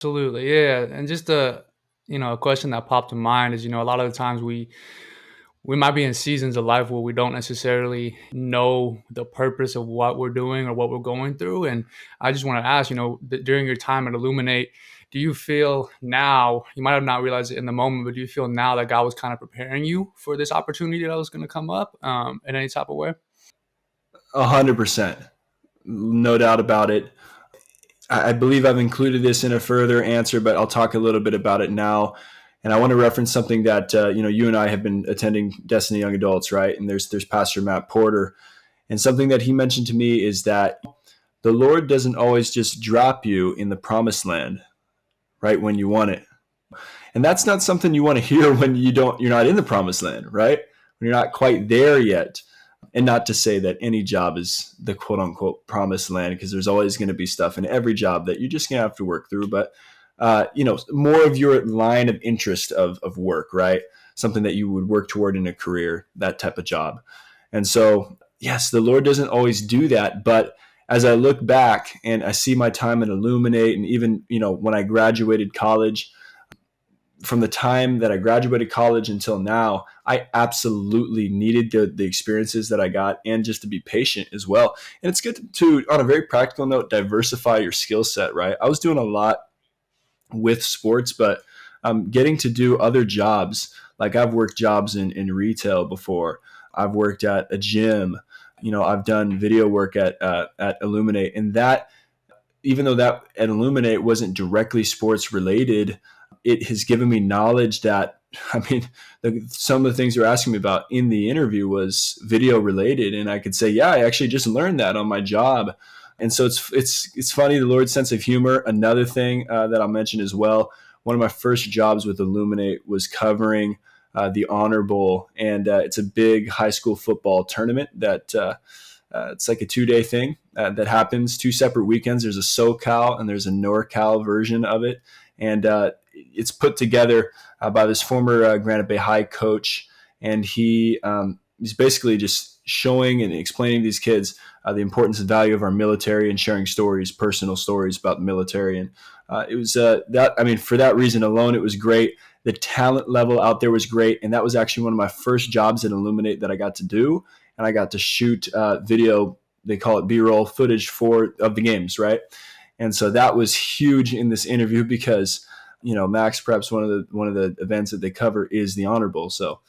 Absolutely, yeah, and just a question that popped to mind is, a lot of the times we might be in seasons of life where we don't necessarily know the purpose of what we're doing or what we're going through, and I just want to ask, during your time at Illuminate, do you feel now, you might have not realized it in the moment, but do you feel now that God was kind of preparing you for this opportunity that was going to come up, in any type of way? 100%, no doubt about it. I believe I've included this in a further answer, but I'll talk a little bit about it now. And I want to reference something that you and I have been attending Destiny Young Adults, right? And there's Pastor Matt Porter, and something that he mentioned to me is that the Lord doesn't always just drop you in the promised land right when you want it. And that's not something you want to hear when you're not in the promised land, right? When you're not quite there yet. And not to say that any job is the quote unquote promised land, because there's always going to be stuff in every job that you're just going to have to work through. But, more of your line of interest of work, right? Something that you would work toward in a career, that type of job. And so, yes, the Lord doesn't always do that. But as I look back and I see my time at Illuminate, and even, when I graduated college, from the time that I graduated college until now, I absolutely needed the experiences that I got, and just to be patient as well. And it's good to, on a very practical note, diversify your skill set, right? I was doing a lot with sports, but getting to do other jobs. Like I've worked jobs in retail before. I've worked at a gym. I've done video work at Illuminate, and that, even though that at Illuminate wasn't directly sports related, it has given me knowledge that, I mean, some of the things you're asking me about in the interview was video related, and I could say, yeah, I actually just learned that on my job. And so it's funny, the Lord's sense of humor. Another thing that I'll mention as well. One of my first jobs with Illuminate was covering the Honor Bowl, and it's a big high school football tournament that it's like a 2-day thing that happens 2 separate weekends. There's a SoCal and there's a NorCal version of it, and it's put together by this former Granite Bay High coach, and he's basically just showing and explaining to these kids the importance and value of our military, and sharing stories, personal stories about the military. And it was that. I mean, for that reason alone, it was great. The talent level out there was great, and that was actually one of my first jobs at Illuminate that I got to do, and I got to shoot video. They call it B-roll footage of the games, right? And so that was huge in this interview because Max Preps, one of the events that they cover is the Honor Bowl. So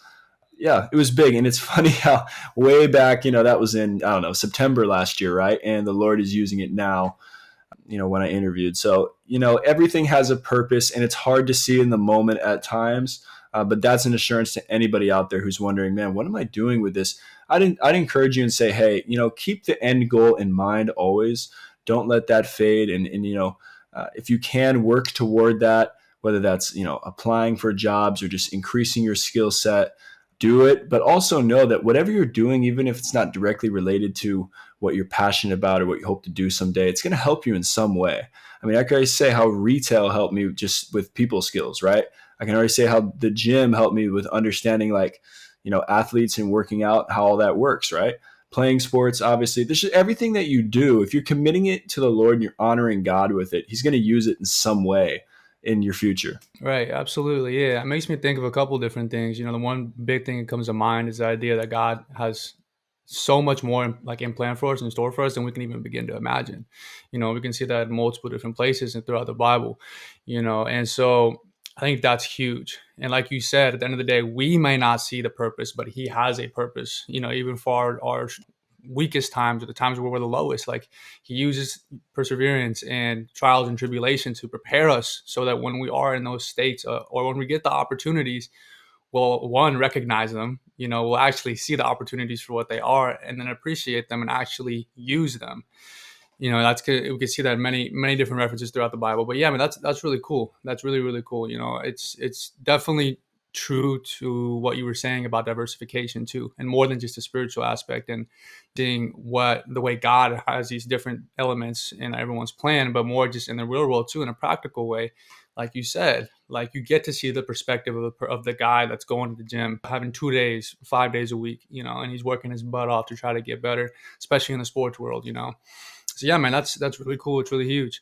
yeah, it was big. And it's funny how way back, that was in, I don't know, September last year, right? And the Lord is using it now, when I interviewed. So, everything has a purpose, and it's hard to see in the moment at times. But that's an assurance to anybody out there who's wondering, man, what am I doing with this? I'd encourage you and say, hey, keep the end goal in mind always. Don't let that fade. And if you can work toward that, whether that's, applying for jobs or just increasing your skill set, do it. But also know that whatever you're doing, even if it's not directly related to what you're passionate about or what you hope to do someday, it's going to help you in some way. I mean, I can already say how retail helped me just with people skills, right? I can already say how the gym helped me with understanding, like, athletes and working out, how all that works, right? Playing sports, obviously, this is everything that you do. If you're committing it to the Lord and you're honoring God with it, He's going to use it in some way in your future. Right, absolutely. Yeah, it makes me think of a couple different things. The one big thing that comes to mind is the idea that God has so much more like in plan for us, in store for us, than we can even begin to imagine. We can see that in multiple different places and throughout the Bible. And so I think that's huge. And like you said, at the end of the day, we may not see the purpose, but He has a purpose. Even for our weakest times, or the times where we're the lowest, like He uses perseverance and trials and tribulations to prepare us so that when we are in those states, or when we get the opportunities, we'll, one, recognize them. We'll actually see the opportunities for what they are, and then appreciate them and actually use them. That's good. We can see that in many different references throughout the Bible. But yeah, I mean, that's really cool. That's really, really cool. It's definitely true to what you were saying about diversification too, and more than just the spiritual aspect, and seeing what the way God has these different elements in everyone's plan, but more just in the real world too, in a practical way. Like you said, like you get to see the perspective of the guy that's going to the gym, having 2 days, 5 days a week, and he's working his butt off to try to get better, especially in the sports world. So yeah, man, that's really cool. It's really huge.